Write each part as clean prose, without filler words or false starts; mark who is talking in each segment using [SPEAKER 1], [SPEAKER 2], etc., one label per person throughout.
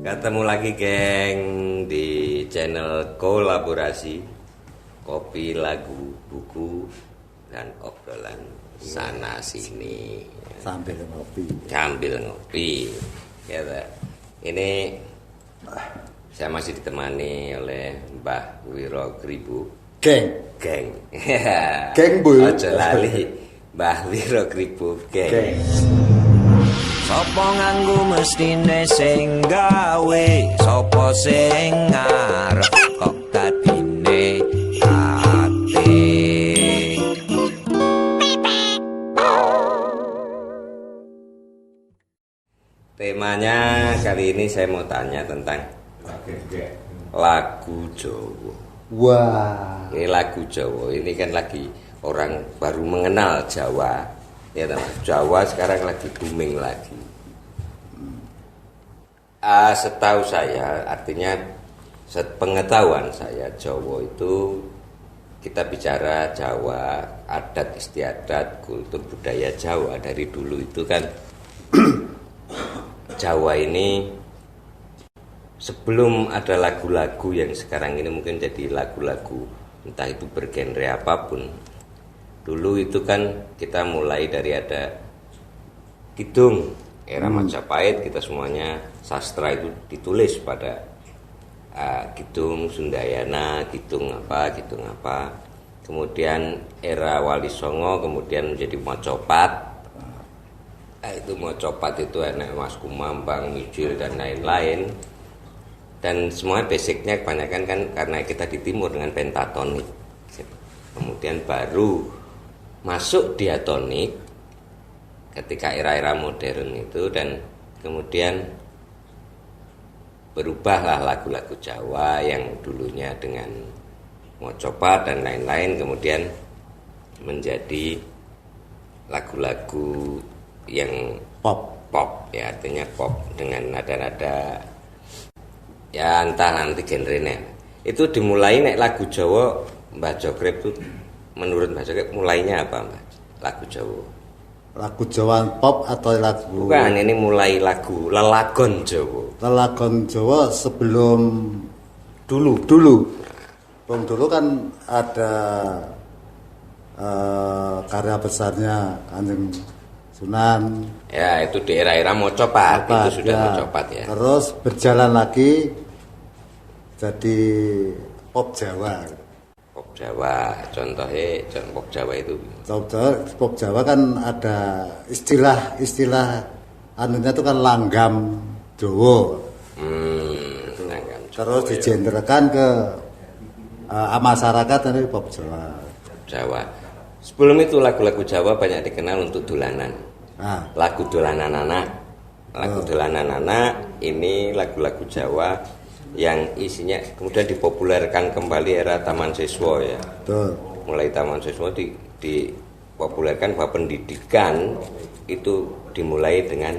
[SPEAKER 1] Ketemu lagi geng di channel kolaborasi kopi, lagu, buku, dan obrolan sana sini
[SPEAKER 2] sambil ngopi. Ya,
[SPEAKER 1] ini saya masih ditemani oleh Mbah Wiro Kribo. Geng.
[SPEAKER 2] Bu.
[SPEAKER 1] Ojo lali Mbah Wiro Kribo geng.
[SPEAKER 3] Sopo nganggo mestine sing gawe, sopo sing ngarep kok dadine ati.
[SPEAKER 1] Temanya kali ini saya mau tanya tentang lagu Jawa.
[SPEAKER 2] Wah.
[SPEAKER 1] Ini lagu Jawa, ini kan lagi orang baru mengenal Jawa. Ya, Jawa sekarang lagi booming lagi. Setahu saya, artinya sepengetahuan saya, Jawa itu kita bicara Jawa, adat istiadat, kultur budaya Jawa dari dulu itu kan Jawa ini sebelum ada lagu-lagu yang sekarang ini mungkin jadi lagu-lagu entah itu bergenre apapun. Dulu itu kan kita mulai dari ada kidung, era Majapahit, kita semuanya sastra itu ditulis pada kidung Sundayana, kidung apa. Kemudian era Wali Songo kemudian menjadi mocopat. Itu mocopat itu enak Mas Kumambang, Mijil dan lain-lain. Dan semua basicnya kebanyakan kan karena kita di timur dengan pentatonik. Kemudian baru masuk diatonik ketika era-era modern itu, dan kemudian berubahlah lagu-lagu Jawa yang dulunya dengan mocopat dan lain-lain kemudian menjadi lagu-lagu yang pop ya, artinya pop dengan nada-nada ya entah nanti genrenya. Itu dimulai nek lagu Jawa Mbah Jokrib itu, menurut Mbah Jokrib mulainya apa Mbah? Lagu Jawa.
[SPEAKER 2] Lagu Jawa pop atau lagu?
[SPEAKER 1] Bukan, ini mulai lagu lelagon Jawa.
[SPEAKER 2] Lelagon Jawa sebelum dulu. Bang dulu kan ada karya besarnya Kanjeng Sunan.
[SPEAKER 1] Ya, itu di era-era mocopat, itu sudah mocopat ya.
[SPEAKER 2] Terus berjalan lagi jadi pop Jawa.
[SPEAKER 1] Pop Jawa, contohnya pop Jawa itu.
[SPEAKER 2] Pop Jawa kan ada istilah anunya itu kan langgam Jawa.
[SPEAKER 1] Langgam Jawa.
[SPEAKER 2] Terus digenderkan ke masyarakat ini pop Jawa.
[SPEAKER 1] Jawa. Sebelum itu lagu-lagu Jawa banyak dikenal untuk dolanan. Lagu dolanan anak ini lagu-lagu Jawa yang isinya kemudian dipopulerkan kembali era Taman Siswa ya.
[SPEAKER 2] Betul.
[SPEAKER 1] Mulai Taman Siswa dipopulerkan bahwa pendidikan itu dimulai dengan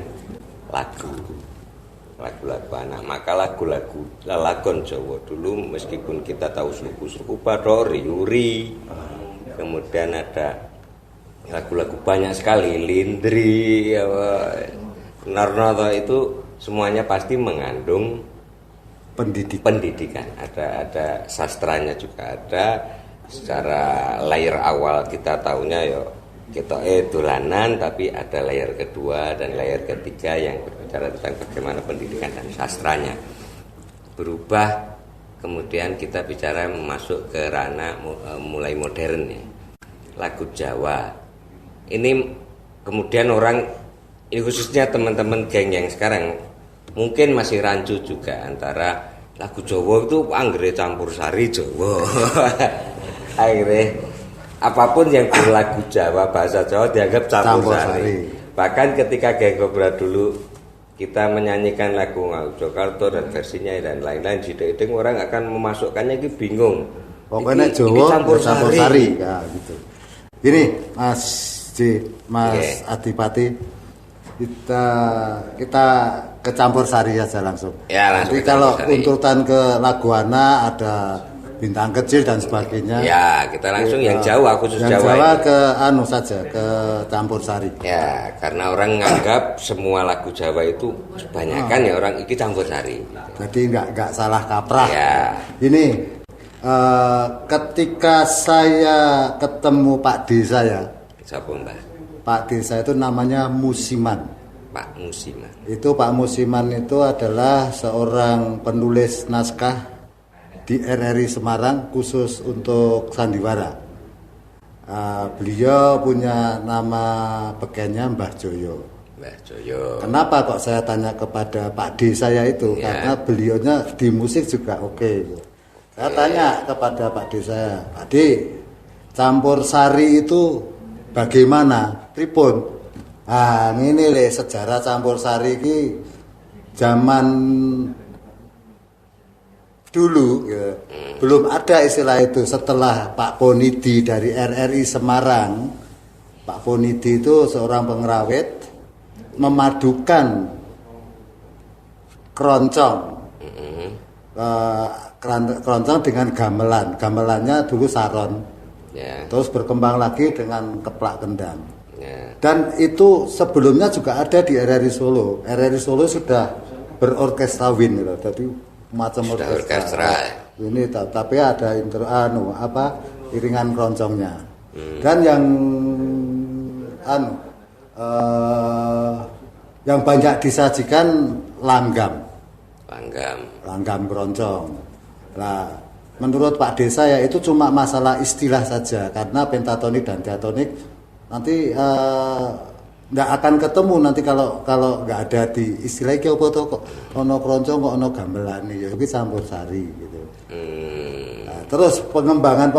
[SPEAKER 1] lagu-lagu anak. Maka lagu-lagu lelagon Jawa dulu meskipun kita tahu suku-suku Bathok, Riuri, kemudian ada lagu-lagu banyak sekali, Lindri, Narnoto, itu semuanya pasti mengandung pendidikan. Ada sastranya juga ada. Secara layer awal kita tahunya ya kita dolanan, tapi ada layer kedua dan layer ketiga yang berbicara tentang bagaimana pendidikan dan sastranya berubah. Kemudian kita bicara masuk ke ranah mulai modern ya, lagu Jawa. Ini kemudian orang, ini khususnya teman-teman geng yang sekarang mungkin masih rancu juga antara lagu Jawa itu anggere campur sari Jawa. Akhirnya apapun yang berlagu Jawa, bahasa Jawa dianggap campur sari. Bahkan ketika geng Kobra dulu kita menyanyikan lagu Jakarta dan versinya dan lain-lain, jideng orang akan memasukkannya itu bingung.
[SPEAKER 2] Pokoknya Jawa campur sari ya gitu. Ini Mas Adipati, kita ke campur sari aja langsung.
[SPEAKER 1] Ya, langsung.
[SPEAKER 2] Jadi kalau untutan ke lagu anak ada bintang kecil dan sebagainya.
[SPEAKER 1] Ya, kita langsung yang Jawa, khusus
[SPEAKER 2] yang
[SPEAKER 1] Jawa.
[SPEAKER 2] Jawa
[SPEAKER 1] ini.
[SPEAKER 2] ke saja ke campur sari.
[SPEAKER 1] Ya, karena orang nganggap semua lagu Jawa itu kebanyakan ya orang iki campur sari.
[SPEAKER 2] Jadi nggak salah kaprah.
[SPEAKER 1] Ya.
[SPEAKER 2] Ini ketika saya ketemu Pak D saya,
[SPEAKER 1] Siapa Mbah?
[SPEAKER 2] Pak D saya itu namanya Musiman.
[SPEAKER 1] Pak Musiman.
[SPEAKER 2] Itu Pak Musiman itu adalah seorang penulis naskah di RRI Semarang khusus untuk sandiwara. Beliau punya nama bekennya Mbah Joyo.
[SPEAKER 1] Mbah Joyo.
[SPEAKER 2] Kenapa kok saya tanya kepada Pak D saya itu?
[SPEAKER 1] Ya.
[SPEAKER 2] Karena beliaunya di musik juga oke. Saya tanya kepada Pak D saya, Pak D, campur sari itu bagaimana? Pripun? Ini le sejarah campur sari ini zaman dulu ya. Belum ada istilah itu. Setelah Pak Ponidi dari RRI Semarang, Pak Ponidi itu seorang pengrawit memadukan keroncong keroncong dengan gamelannya dulu saron, terus berkembang lagi dengan keplak kendang. Dan itu sebelumnya juga ada di RRI Solo. RRI Solo sudah berorkestra wind gitu. Jadi macam orkestra. Ini tapi ada iringan keroncongnya. Dan yang banyak disajikan langgam keroncong. Nah, menurut Pak Desa ya itu cuma masalah istilah saja, karena pentatonik dan diatonik nanti nggak akan ketemu nanti kalau nggak ada di istilah iki apa to kok ono keroncong kok ono gamelan ya iki campur sari gitu. Nah, terus pengembangan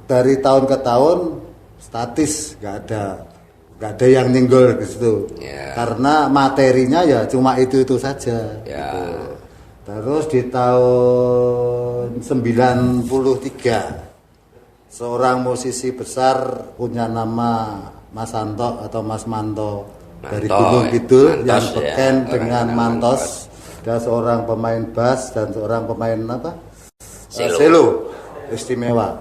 [SPEAKER 2] dari tahun ke tahun statis nggak ada yang nyenggol gitu. Karena materinya ya cuma itu saja. Gitu. Terus di tahun 93 seorang musisi besar punya nama Mas Anto atau Mas Manto dari Gunung Kidul yang beken dengan Mantos. Dia seorang pemain bass dan seorang pemain cello istimewa.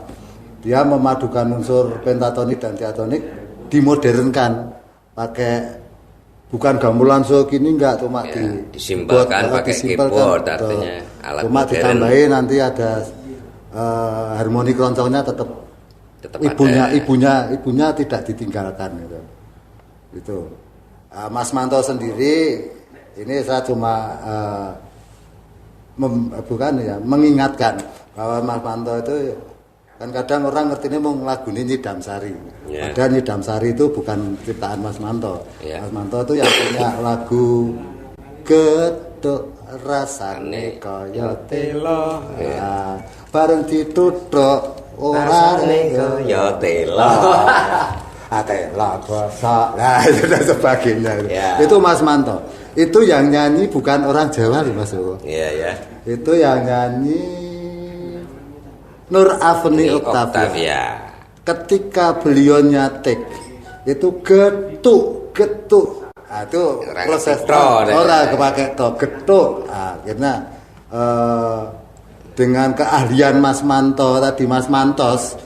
[SPEAKER 2] Dia memadukan unsur pentatonik dan diatonik, dimodernkan pakai bukan gamelan segini enggak, cuma
[SPEAKER 1] disimpelkan pakai keyboard, artinya alat
[SPEAKER 2] cuma
[SPEAKER 1] modern.
[SPEAKER 2] Ditambahin nanti ada harmoni keroncongnya tetap ibunya tidak ditinggalkan gitu. Itu Mas Manto sendiri ini saya cuma mengingatkan bahwa Mas Manto itu kan kadang orang ngerti ini mau lagu ini Nyidam Sari. Padahal Nyidam Sari itu bukan ciptaan Mas Manto. Mas Manto itu yang punya lagu Geduk rasane kaya telo. Bareng dituthuk orane kaya telo. Telo basa. Nah, itu dan sebagainya. Itu Mas Manto. Itu yang nyanyi bukan orang Jawa loh Mas. Itu yang nyanyi Nur Afni Oktavia. Ketika beliau nyatek itu getuk. Nah, itu proses orang kepakai getuk. Akhirnya dengan keahlian Mas Manto tadi, Mas Mantos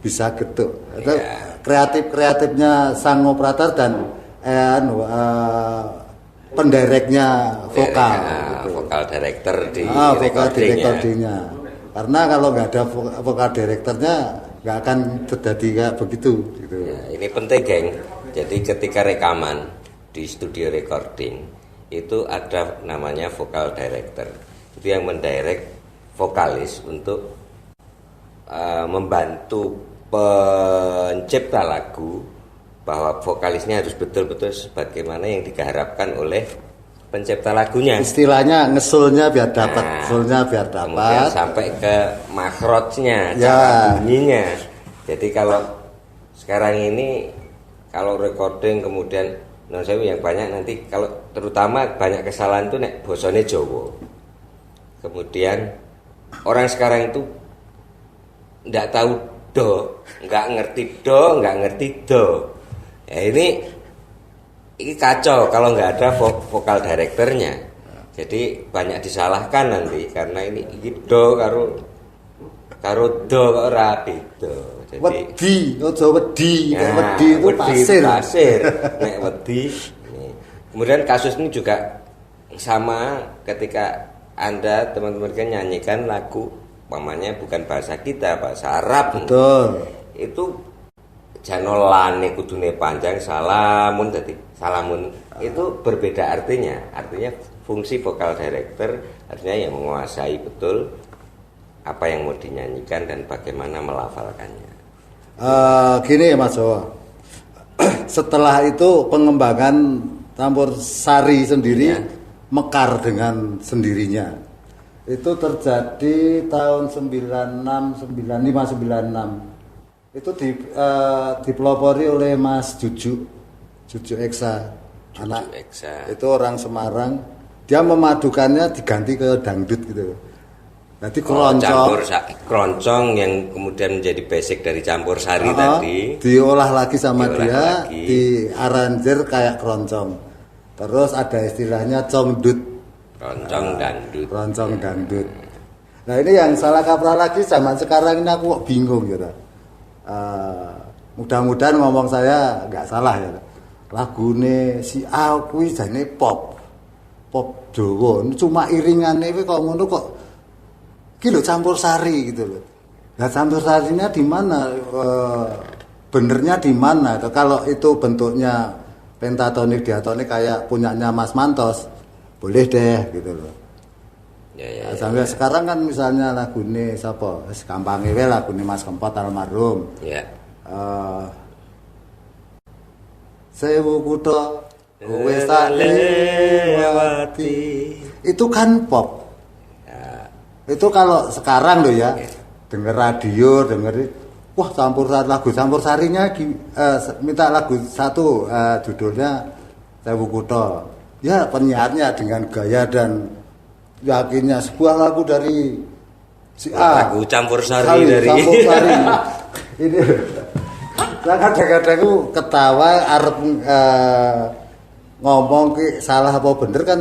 [SPEAKER 2] bisa getuk. Kreatifnya sang operator dan pendireknya vokal.
[SPEAKER 1] Vokal director di
[SPEAKER 2] vokal direktornya. Karena kalau nggak ada vokal direkturnya nggak akan terjadi kayak begitu. Gitu.
[SPEAKER 1] Ini penting, geng. Jadi ketika rekaman di studio recording itu ada namanya vokal director. Itu yang mendirect vokalis untuk membantu pencipta lagu bahwa vokalisnya harus betul-betul sebagaimana yang diharapkan oleh pencipta lagunya. Istilahnya ngesulnya biar dapat, kemudian sampai ke makrotnya, cara bunyinya. Jadi kalau sekarang ini kalau recording kemudian yang banyak nanti kalau terutama banyak kesalahan itu nek bosone Jawa. Kemudian orang sekarang itu nggak tahu nggak ngerti do. Ya ini kacau kalau nggak ada vokal direkturnya. Jadi banyak disalahkan nanti karena ini do karo karo do kok ora beda. Jadi
[SPEAKER 2] Wedi, aja wedi. Nek
[SPEAKER 1] nah,
[SPEAKER 2] wedi itu pasir.
[SPEAKER 1] Pasir. Nek wedi. Nih. Kemudian kasus ini juga sama ketika Anda teman-teman kan nyanyikan lagu umpamanya bukan bahasa kita, bahasa Arab.
[SPEAKER 2] Betul.
[SPEAKER 1] Itu janolane kudune panjang salamun tadi. Salamun itu berbeda artinya. Artinya fungsi vokal director artinya yang menguasai betul apa yang mau dinyanyikan dan bagaimana melafalkannya.
[SPEAKER 2] Gini ya Mas Jawa. Setelah itu pengembangan campur sari sendiri
[SPEAKER 1] Ya.
[SPEAKER 2] mekar dengan sendirinya. Itu terjadi tahun 96, 95, 96. Itu dipelopori oleh Mas Juju Eksa. Anak
[SPEAKER 1] Eksa.
[SPEAKER 2] itu orang Semarang. Dia memadukannya diganti ke dangdut gitu. Nanti
[SPEAKER 1] Keroncong yang kemudian menjadi basic dari campur sari tadi
[SPEAKER 2] diolah lagi sama
[SPEAKER 1] diolah
[SPEAKER 2] dia,
[SPEAKER 1] lagi.
[SPEAKER 2] diaranjer kayak keroncong. Terus ada istilahnya congdut,
[SPEAKER 1] keroncong dangdut.
[SPEAKER 2] keroncong dangdut. Nah ini yang salah kaprah lagi zaman sekarang ini aku kok bingung gitu. Mudah-mudahan ngomong saya nggak salah ya. Lagune si A kuwi jane pop Jawa, cuma iringannya itu kok ngono kok iki lho campur sari gitu loh. Nah campur sarinya di mana? Benernya di mana? Kalau itu bentuknya pentatonik diatonik kayak punyanya Mas Mantos, boleh deh gitu loh.
[SPEAKER 1] Ya.
[SPEAKER 2] Sampai sekarang kan misalnya lagune sapa? Wis gampange wae lagune Mas Kempot almarhum.
[SPEAKER 1] Ya.
[SPEAKER 2] Sewu kutha wis tak lewati. Itu kan pop. Itu kalau sekarang loh ya, denger radio, wah lagu campur sarinya minta lagu satu, judulnya Sewu Kutha. Ya penyiarnya dengan gaya dan yakinnya sebuah lagu dari si A.
[SPEAKER 1] Lagu campur sari dari
[SPEAKER 2] Campur sari. Ini saya kadang-kadang aku ketawa arep ngomong ki salah apa bener kan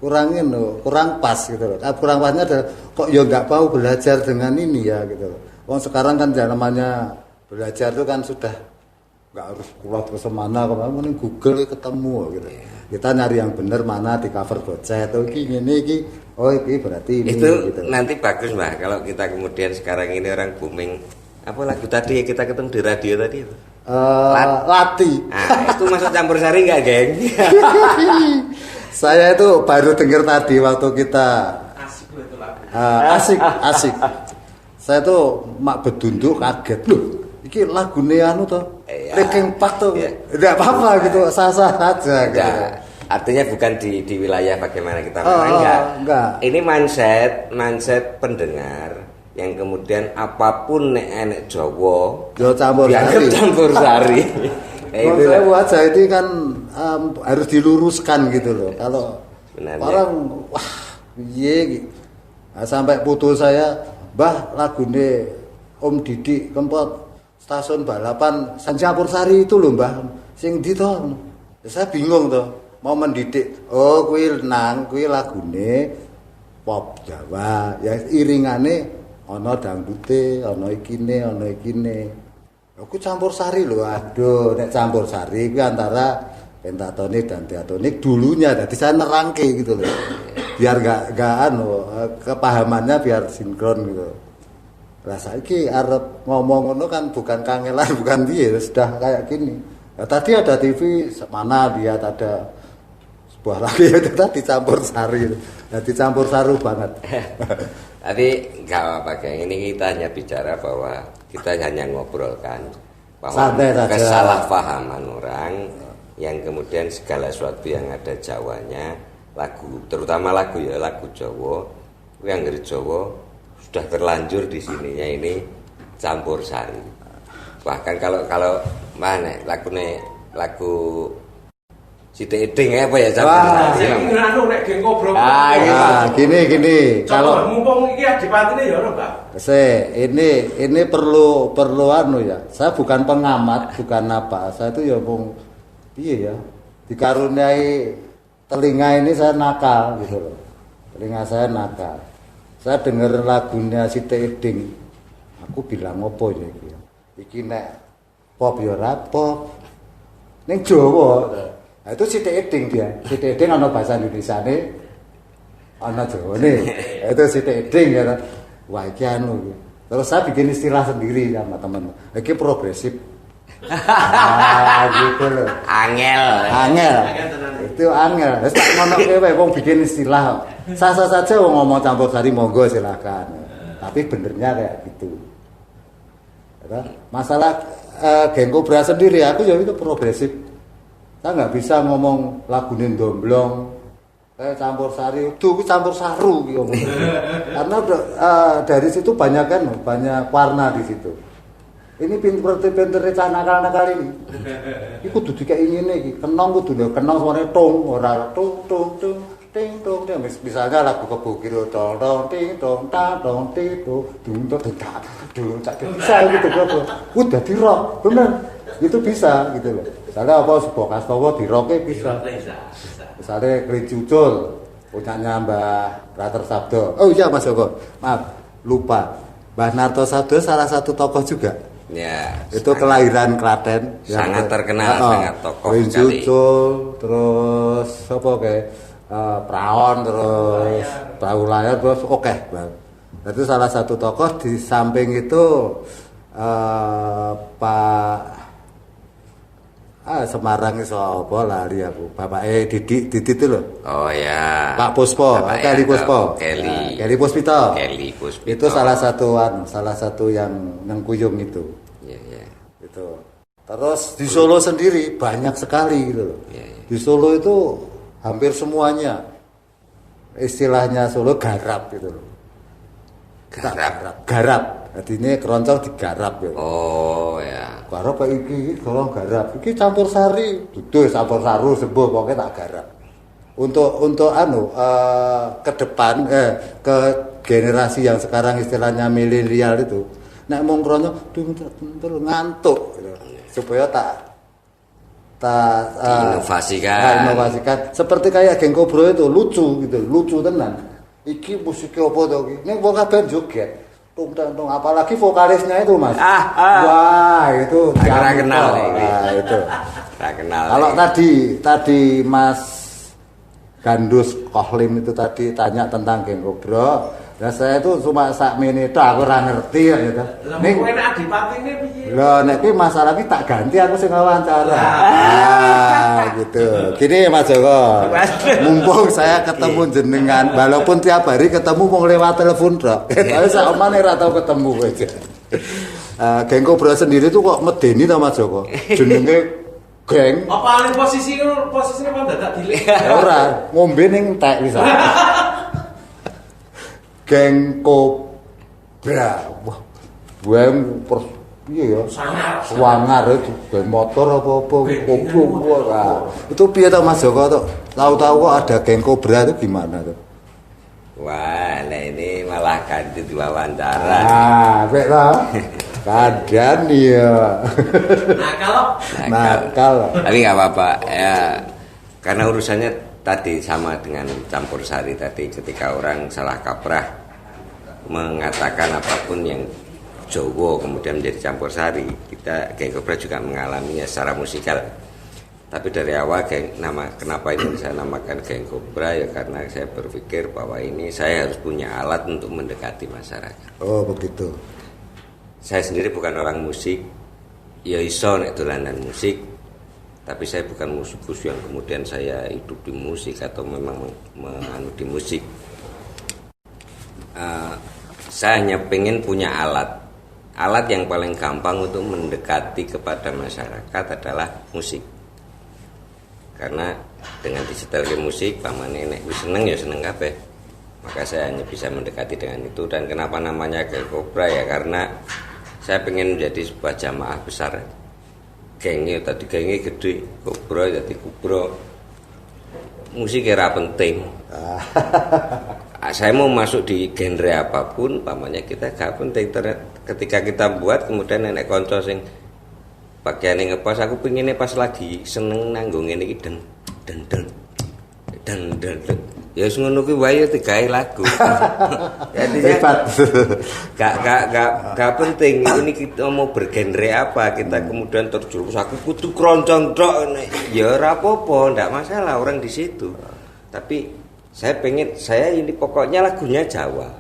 [SPEAKER 2] kurang pas gitu loh. Kurang pasnya adalah kok ya nggak mau belajar dengan ini ya gitu loh. Wong sekarang kan namanya belajar itu kan sudah nggak harus keluar ke semana kemana Google ketemu gitu. Kita nyari yang bener mana di cover bocet atau ini berarti ini
[SPEAKER 1] itu
[SPEAKER 2] gitu.
[SPEAKER 1] nanti bagus Mbak kalau kita kemudian sekarang ini orang booming apa lagu tadi kita ketemu di radio tadi apa?
[SPEAKER 2] Lati.
[SPEAKER 1] Nah, itu masuk campur sari nggak geng?
[SPEAKER 2] Saya itu baru dengar tadi waktu kita asik. Saya tuh mak bedunduk kaget loh. Iki lagune anu toh. Linkin Park tuh. Enggak apa-apa gitu, sah-sah aja gitu.
[SPEAKER 1] Artinya bukan di wilayah bagaimana kita enggak. Ini mindset pendengar yang kemudian apapun nek Jawa
[SPEAKER 2] yo campur sari.
[SPEAKER 1] Itu
[SPEAKER 2] saya aja itu kan harus diluruskan gitu loh. Kalau orang wah piye nah, sampai putus saya, "Mbah, lagune Om Didi Kempot stasiun balapan campur sari itu loh, Mbah. Sing ndi to?" Saya bingung toh, mau mendidik. Oh, kuwi lagune pop Jawa. Ya iringane ana dangdute, ana ikine. Aku campur sari loh. Aduh, nek campur sari kuwi antara pentatonik dan diatonik dulunya. Jadi saya nerangke gitu loh. Biar enggak kepahamannya biar sinkron gitu. Lah saiki arep ngomong ngono kan bukan kangelan, bukan piye, sudah kayak gini. Nah, tadi ada TV mana lihat ada sebuah lagi itu tadi campur sari. Nah, dicampur saru banget.
[SPEAKER 1] Tapi nggak apa-apa, geng. Ini kita hanya bicara bahwa kita hanya ngobrolkan bahwa kesalahpahaman orang yang kemudian segala sesuatu yang ada Jawanya, lagu, terutama lagu Jawa, yang dari Jawa sudah terlanjur di sininya ini campur sari. Bahkan kalau mana lagu Siti Eding apa ya campur sari.
[SPEAKER 2] Gini. Kalau
[SPEAKER 4] mumpung iki adipatine ya ora, Mbak.
[SPEAKER 2] Ini perlu anu ya. Saya bukan pengamat, bukan apa. Saya itu ya piye ya. Dikaruniai telinga ini saya nakal gitu loh. Telinga saya nakal. Saya dengar lagunya Siti Eding. Aku bilang opo ya iki. Iki nek pop ya ora pop. Ning Jawa. Nah, itu sithik eding dia. Sithik eding ana bahasa Indonesiane, ana Jawane. Itu sithik eding ya. Wah iki anu iki. Terus saya bikin istilah sendiri sama teman. Iki progresif. Gitu loh. Angel. Itu angel. Wis tak ngonoke wae wong bikin istilah. Sasa saja wong ngomong campur sari monggo silakan. Tapi benernya kayak gitu. Masalah Geng Kobra sendiri aku ya itu progresif. Saya nggak bisa ngomong lagunya domblong, campur sari, itu campur saru gitu. Karena dari situ banyak warna di situ. Ini pinter nakal ini. Iku kudu dikayak ngene iki, kenong kudu kenong suarane tung, ora tung tung tung. Ting tong ting, misalnya lagu kebukiro tong tong ting tong ta tong ting tong dung tong ta dung tak bisa gitu bro. Udah di rock, bener. Itu bisa gitu loh. Misalnya apa sebuah kastowo di rocknya bisa. Misalnya Kelinci Ucul punyanya Mbah Rater Sabdo. Oh iya Mas Joko, maaf lupa. Mbah Narto Sabdo salah satu tokoh juga.
[SPEAKER 1] Ya.
[SPEAKER 2] Itu kelahiran Klaten.
[SPEAKER 1] Sangat terkenal, sangat tokoh
[SPEAKER 2] Kelinci Ucul, terus apa kayak Praon terus Perahu Layar terus oke. Itu salah satu tokoh. Di samping itu Pak Semarang itu apa lari aku. Bapak Didi itu loh.
[SPEAKER 1] Oh ya.
[SPEAKER 2] Pak Puspo, Kelly Puspo. Kelly Puspito. Itu salah satu yang kuyung itu.
[SPEAKER 1] Iya.
[SPEAKER 2] Itu. Terus di Solo sendiri banyak sekali gitu loh. Di Solo itu hampir semuanya istilahnya Solo garap gitu loh. Garap. Artinya keroncong digarap ya. Oh ya. Garap kayak iki kalau garap. Iki campur sari, duduh campur saru sebuah pokoknya tak garap. Untuk ke depan ke generasi yang sekarang istilahnya milenial itu, nek mung keroncong ngantuk gitu. Supaya tak inovasikan seperti kayak Geng Kobra itu lucu tenan. Iki musiknya apa to iki? Ning wong kabeh joget. Tung apalagi vokalisnya itu Mas. Wah, itu
[SPEAKER 1] kenal ini.
[SPEAKER 2] Itu.
[SPEAKER 1] Kenal.
[SPEAKER 2] Kalau tadi Mas Gandus Kohlim itu tadi tanya tentang Geng Kobra. Nah saya itu cuma sak menit aku ora ngerti ya gitu.
[SPEAKER 4] Ning enak adipatine piye?
[SPEAKER 2] Lho nek kuwi masalah iki tak ganti aku sing wawancara. Gitu. Gini Mas Joko. Mumpung saya ketemu jenengan walaupun tiap hari ketemu mau lewat telepon tok. Tapi sak omane ora tau ketemu aja. Geng Kobra sendiri tuh kok medeni ta Mas Joko? Jenenge geng.
[SPEAKER 4] Apa paling posisinya mendadak dilek?
[SPEAKER 2] Ora, ngombe ning entek wis. Geng Kobra. Wah. Buang piye ya? Sangar itu geng motor apa-apa Kobra. Itu piye ta Mas Joko tuh? Tahu-tahu kok ada Geng Kobra itu gimana tuh?
[SPEAKER 1] Wah, nah ini malah ganti diwawancara.
[SPEAKER 2] Baik lah. Kadan ya. Nakal.
[SPEAKER 1] Tapi nggak apa-apa ya, karena urusannya tadi sama dengan campur sari tadi, ketika orang salah kaprah mengatakan apapun yang Jawa kemudian menjadi campur sari, kita Geng Kobra juga mengalaminya secara musikal. Tapi dari awal kenapa ini saya namakan Geng Kobra ya karena saya berpikir bahwa ini saya harus punya alat untuk mendekati masyarakat.
[SPEAKER 2] Oh begitu.
[SPEAKER 1] Saya sendiri bukan orang musik, ya iso nek dolanan musik, tapi saya bukan musikus yang kemudian saya hidup di musik atau memang menganut di musik. Saya hanya pengen punya alat yang paling gampang untuk mendekati kepada masyarakat adalah musik. Karena dengan disetelke musik, pamane nek wis seneng ya seneng kabeh. Maka saya hanya bisa mendekati dengan itu. Dan kenapa namanya Geng Kobra ya karena saya pengen menjadi sebuah jamaah besar. Gengnya tadi gengnya gede, Kobra jadi Kobra. Musik era penting. Saya mau masuk di genre apapun, pamannya kita gak penting. Ketika kita buat kemudian nenek konco sing pakaiane ngepas, aku pengennya pas lagi seneng nanggung ini dan Ya wis ngono kuwi wae digawe lagu.
[SPEAKER 2] Hebat.
[SPEAKER 1] Gak penting ini kita mau bergenre apa, kita kemudian terjerumus aku kudu keroncong tok. Ya ora apa-apa, ndak masalah orang di situ. Tapi saya ini pokoknya lagunya Jawa.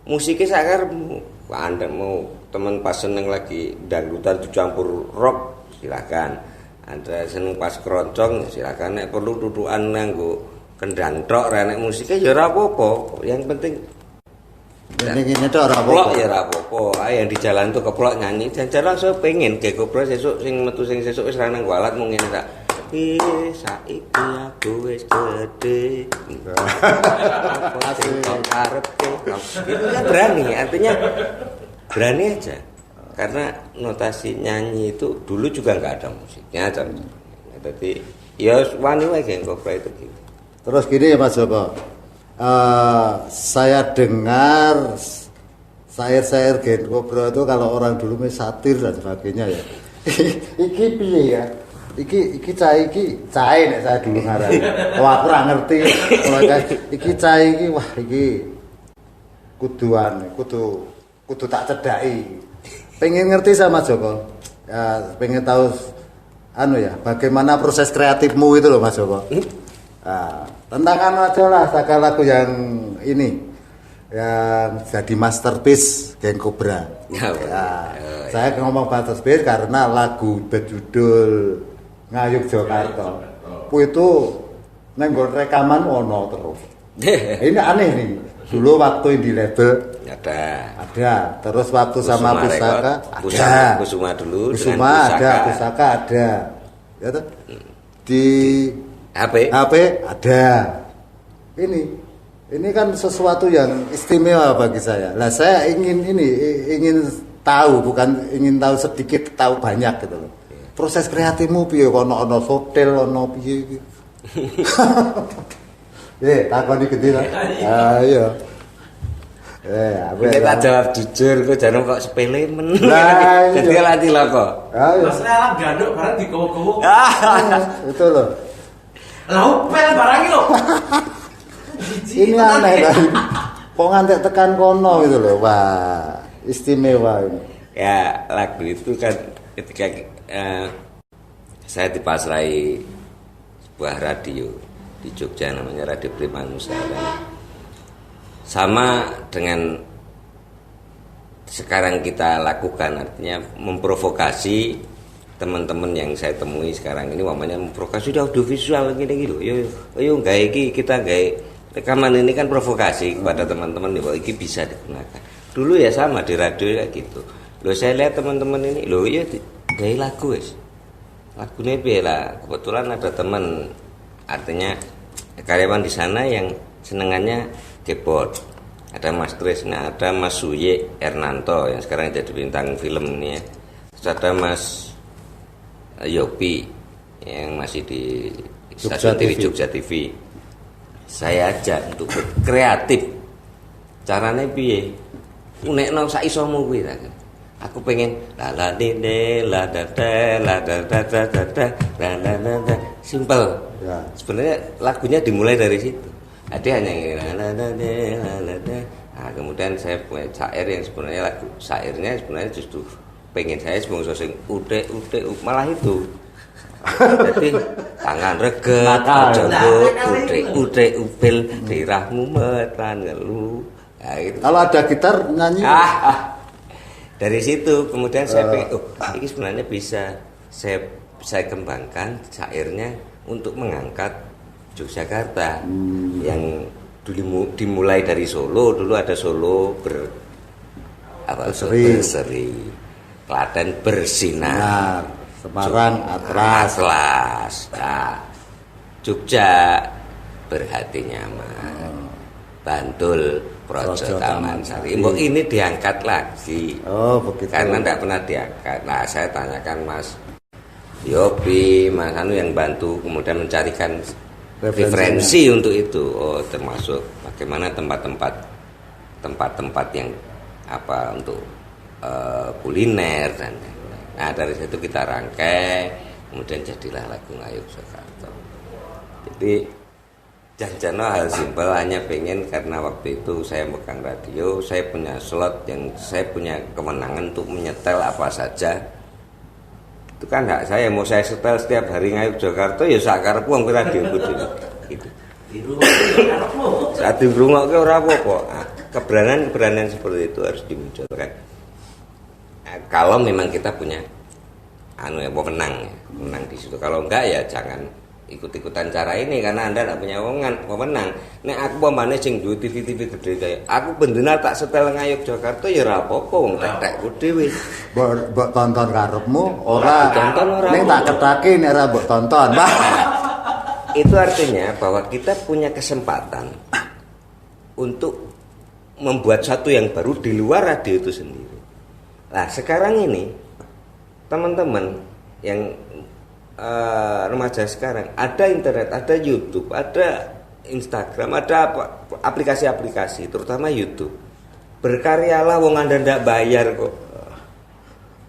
[SPEAKER 1] Musiknya sakarmu. Anda mau teman pas seneng lagi dangdutan dicampur rock, silakan. Anda seneng pas keroncong, silakan. Nek perlu dudukan nganggo kendang tok nek musiknya ya ora apa-apa. Yang penting
[SPEAKER 2] ini tok ora apa-apa.
[SPEAKER 1] Keplok ya ora apa-apa. Yang di jalan tuh keplok nyanyi. Jalan saya pengen ge Kobra sesuk sing metu sing sesuk wis ra nang walat mung ngene tak. Saiki aku wis gede. Asik karepku. Itu kan berani, artinya berani aja. Karena notasi nyanyi itu dulu juga nggak ada musiknya. Jadi ya wani wae ge Kobra itu gitu.
[SPEAKER 2] Terus gini ya Mas Joko, saya dengar syair-syair Gen Kobra itu kalau orang dulu satir dan sebagainya ya. Iki piye ya? Iki cai nek saya dulu ngarani. Wah aku ora ngerti. Iki cai iki wah iki kudu tak cedaki. Pengen ngerti sama Joko. Ya, pengen tahu bagaimana proses kreatifmu itu loh Mas Joko. Nah, tentangkan aja lah segala lagu yang ini yang jadi masterpiece Gen Kobra. Saya ngomong masterpiece karena lagu berjudul Ngayuk Jakarta. Itu nenggon rekaman ono terus. Ini aneh nih. Dulu waktu di label ada. Terus waktu sama Pusaka ada.
[SPEAKER 1] Kusuma dulu.
[SPEAKER 2] Kusuma ada, Pusaka ada. Ya tuh. Di HP ada. Ini kan sesuatu yang istimewa bagi saya. Lah saya ingin tahu, bukan ingin tahu sedikit, tahu banyak gitu loh. Proses kreatifmu piye kono ana hotel ana piye. Takoni gede ta. Iya.
[SPEAKER 1] Kita jawab jujur, kok jarang kok sepele men.
[SPEAKER 2] Lah,
[SPEAKER 1] jadi lati lah kok.
[SPEAKER 4] Mas Alam ganduk barang digowo-gowo.
[SPEAKER 2] Itu loh.
[SPEAKER 4] Lah upel barang iki lho.
[SPEAKER 2] Ini aneh tadi. Kok ngantek tekan kono gitu loh. Wah, istimewa ini.
[SPEAKER 1] Ya, lagu itu kan ketika saya dipasrai sebuah radio di Jogja namanya Radio Primanusa. Sama dengan sekarang kita lakukan, artinya memprovokasi teman-teman yang saya temui sekarang ini, namanya memprovokasi udah audiovisual gini gitu. Yo gawe iki, kita gawe rekaman ini kan provokasi kepada teman-teman bahwa iki bisa digunakan. Dulu ya sama di radio ya gitu. Loh saya lihat teman-teman ini, loh iya gawe lagu wis. Lagune piye lah, kebetulan ada teman artinya karyawan di sana yang senengannya keyboard. Ada Mas Tresna, ada Mas Suye Ernanto yang sekarang jadi bintang film ini ya. Terus ada Mas Yopi yang masih di stasiun TV Jogja TV. Saya ajak untuk berkreatif. Caranya piye? Unekno sak isomu kuwi ta. Aku pengen la la de la da da la da da da da la la la. Simple. Ya. Sebenarnya lagunya dimulai dari situ. Ada hanya la la de la da. Nah, kemudian saya punya syair yang sebenarnya lagu syairnya sebenarnya justru pengen saya sebungso sing utek malah itu. Jadi tangan reget aja utek upil dirahmu metan ngelu. Nah, gitu.
[SPEAKER 2] Kalau ada gitar nyanyi.
[SPEAKER 1] Dari situ kemudian saya pengen ini sebenarnya bisa saya kembangkan syairnya untuk mengangkat Yogyakarta yang dulu dimulai dari Solo. Dulu ada Solo berseri, Klaten bersinar,
[SPEAKER 2] Semarang atlas.
[SPEAKER 1] Nah, Jogja berhati nyaman, Bantul Projo Taman Sari. Mbok ini diangkat lagi.
[SPEAKER 2] Oh, begitu.
[SPEAKER 1] Karena tidak pernah diangkat. Nah, saya tanyakan Mas Yopi, Mas Anu yang bantu kemudian mencarikan referensi untuk itu. Oh, termasuk bagaimana tempat-tempat yang apa untuk kuliner dan lain-lain. Nah, dari situ kita rangkai, kemudian jadilah lagu Ngayuk Jakarta. Jadi Janjano hal simpel, hanya pengen karena waktu itu saya megang radio, saya punya slot yang saya punya kemenangan untuk menyetel apa saja. Itu kan hak saya, mau saya setel setiap hari ngayuh Jakarta ya sakarepku wong radio kudu. Gitu.
[SPEAKER 4] Di rumah itu karepmu.
[SPEAKER 1] Saat dirungokke ora apa-apa. Keberanian seperti itu harus dimunculkan. Kalau memang kita punya menang di situ. Kalau enggak ya jangan ikut-ikutan cara ini karena Anda tidak punya pemenang. Nek aku pemane sing duwe TV gede kayak aku bendina tak setel ngayuk Jakarta ya ora apa-apa wong tekku dhewe.
[SPEAKER 2] Mbok tonton karepmu ora
[SPEAKER 1] Ditonton ora
[SPEAKER 2] ning tak ketake nek ora mbok tonton.
[SPEAKER 1] Itu artinya bahwa kita punya kesempatan untuk membuat satu yang baru di luar radio itu sendiri. Nah, sekarang ini teman-teman yang remaja sekarang ada internet, ada YouTube, ada Instagram, ada aplikasi-aplikasi, terutama YouTube. Berkaryalah, wong Anda ndak bayar kok.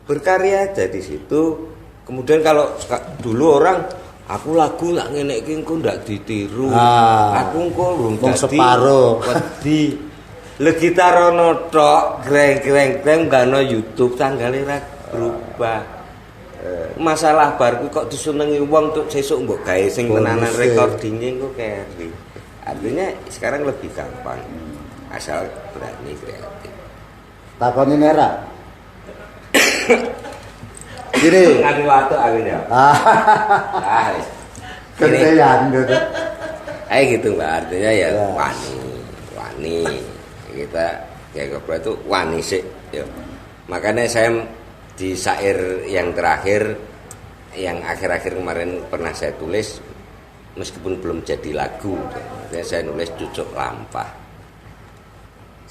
[SPEAKER 1] Berkarya aja di situ. Kemudian kalau dulu orang aku lagu tak ngene iki engko ndak ditiru. Aku engko urung dadi
[SPEAKER 2] separo.
[SPEAKER 1] Wedi. Le gitar ono tok, greng-greng gak ono YouTube, tanggale ra berubah. Masalah bar kok disenengi wong tuk sesuk mbok gawe sing tenanan recording-e engko keri. Artinya sekarang lebih gampang. Asal berani kreatif.
[SPEAKER 2] Takoni nera. Gini.
[SPEAKER 1] Ngaku watu aku ya. Wis.
[SPEAKER 2] Keteyan gitu.
[SPEAKER 1] Gitu Mbak, artinya ya wani. Kita kayak Gopro itu wani sih. Ya. Makanya saya di syair yang terakhir yang akhir-akhir kemarin pernah saya tulis meskipun belum jadi lagu, saya nulis Cucuk Lampah.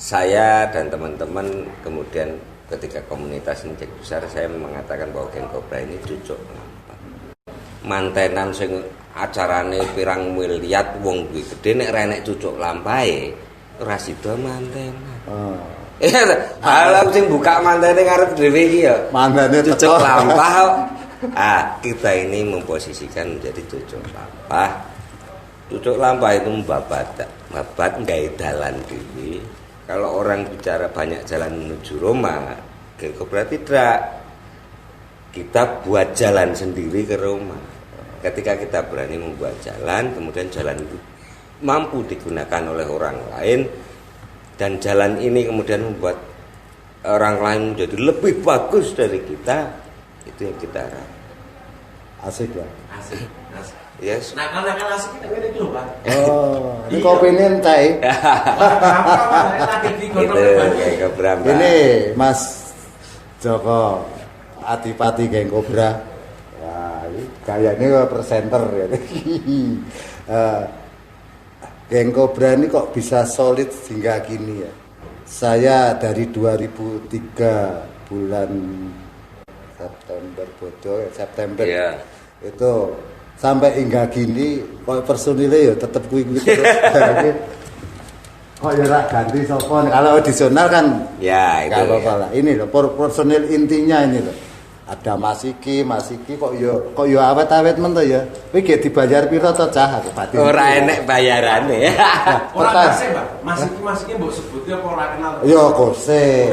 [SPEAKER 1] Saya dan teman-teman kemudian ketika komunitas ini jadi besar, saya mengatakan bahwa Geng Kobra ini cucuk lampah. Mantenan sing acarane pirang miliar wong duwe gede nek ra enek cucuk lampahe ora sida mantenan. Kalau sing buka mantene ngarep dhewe iki ya. Mantene cucuk lampah kok. Kita ini memposisikan menjadi cucuk lampah. Cucuk lampah itu membabat nggawe dalan dhewe. Kalau orang bicara banyak jalan menuju Roma, Geng Kobra tidak. Kita buat jalan sendiri ke Roma. Ketika kita berani membuat jalan, kemudian jalan itu mampu digunakan oleh orang lain, dan jalan ini kemudian membuat orang lain menjadi lebih bagus dari kita, itu yang kita harap.
[SPEAKER 2] Asik ya.
[SPEAKER 4] Asik.
[SPEAKER 1] Yes.
[SPEAKER 4] Nakal-nakal asik kita ngene iki lho, Pak.
[SPEAKER 2] Ini kopine entek.
[SPEAKER 1] Itu Geng Kobra.
[SPEAKER 2] Ini Mas Joko Adipati Geng Kobra. Wah, ini gayanya presenter ya. Geng Kobra ini kok bisa solid hingga gini ya. Saya dari 2003 bulan September
[SPEAKER 1] ya.
[SPEAKER 2] Itu sampai hingga gini kok personilnya ya tetap kuwi terus. Kok ya rak ganti sapa kalau audisional kan
[SPEAKER 1] ya itu.
[SPEAKER 2] Kalau ya. Ini loh personil intinya ini loh. Ada Mas Iki kok yo awet-awet men to ya. Kowe ge dibayar piro to cah aku batin.
[SPEAKER 1] Ora enek bayarane.
[SPEAKER 4] Ora kasih, Pak. Mas Iki mbok sebuti apa ora kenal?
[SPEAKER 2] Yo kose.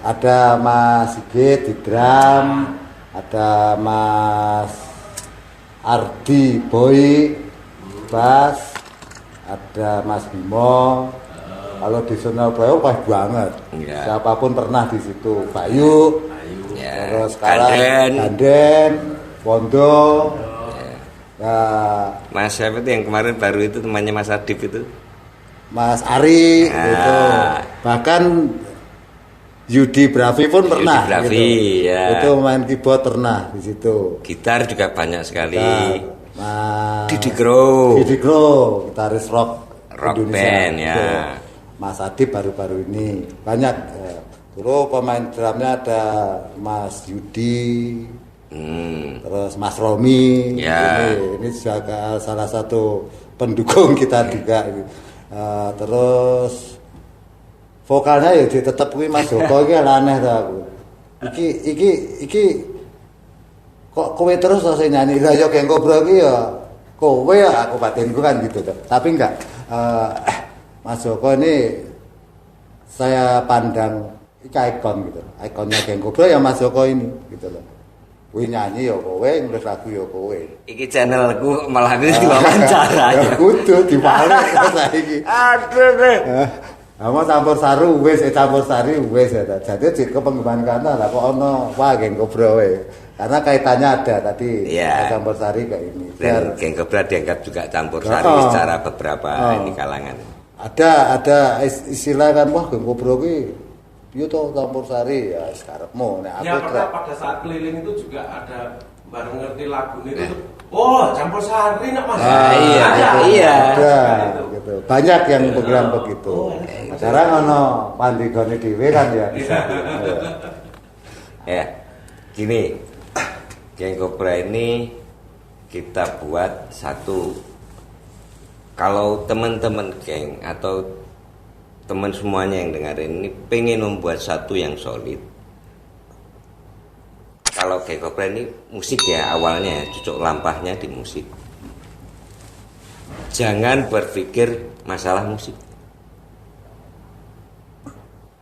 [SPEAKER 2] Ada Mas Sigit di drum, ada Mas Ardi Boy bass, ada Mas Bimo. Kalau di Sonal Bayu pas banget. Ya. Siapapun pernah di situ. Bayu. Ya. Terus Ganden, Wondo. Ya.
[SPEAKER 1] Mas siapa itu yang kemarin baru itu temannya Mas Adib itu?
[SPEAKER 2] Mas Ari gitu. Bahkan Yudi Bravi pun pernah.
[SPEAKER 1] Yudi Bravi,
[SPEAKER 2] gitu.
[SPEAKER 1] Ya.
[SPEAKER 2] Itu main keyboard pernah di situ.
[SPEAKER 1] Gitar juga banyak sekali.
[SPEAKER 2] Mas
[SPEAKER 1] Didi Crow,
[SPEAKER 2] gitaris rock Indonesia.
[SPEAKER 1] Band ya.
[SPEAKER 2] Gitu. Mas Adib baru-baru ini banyak. Terus pemain drumnya ada Mas Yudi, terus Mas Romi.
[SPEAKER 1] Ya.
[SPEAKER 2] Ini juga salah satu pendukung kita juga. Terus vokalnya ya tetap kuwi Mas Joko iki aneh ta aku. Iki kok kowe terus sing nyanyi. Lah ya Geng Kobra iki ya kowe ya aku batinku kan gitu tuh. Tapi enggak Mas Joko ini saya pandang ikon gitu. Ikonnya Geng Kobra ya Mas Joko ini gitu loh. Kuwi nyanyi ya kowe, nulis lagu ya kowe.
[SPEAKER 1] Iki channelku malah wis diwawancara.
[SPEAKER 2] Ya kudu dibalik saiki.
[SPEAKER 1] Aduh deh.
[SPEAKER 2] Ama campur sari wis ya. Jadi jika pengembangan kata lah kok ono wah Geng Kobra we. Karena kaitannya ada tadi campur sari kayak ini.
[SPEAKER 1] Dan Geng Kobra dianggap juga campur sari secara beberapa ini kalangan.
[SPEAKER 2] Ada istilah kan wah Geng Kobra ki piye to campur sari ya sekarepmu nek
[SPEAKER 4] Ya
[SPEAKER 2] aku
[SPEAKER 4] pada saat keliling itu juga ada bareng ngerti lagu itu. Oh, campur sari nak Mas.
[SPEAKER 1] Iya.
[SPEAKER 2] Ada gitu. Banyak yang program begitu. Sekarang ono pandigone dhewe kan ya.
[SPEAKER 1] Ya. Gini. Geng Kobra ini kita buat satu. Kalau teman-teman geng atau teman semuanya yang dengerin ini pengen membuat satu yang solid. Kalau Geng Kobra ini musik ya awalnya, cucuk lampahnya di musik. Jangan berpikir masalah musik.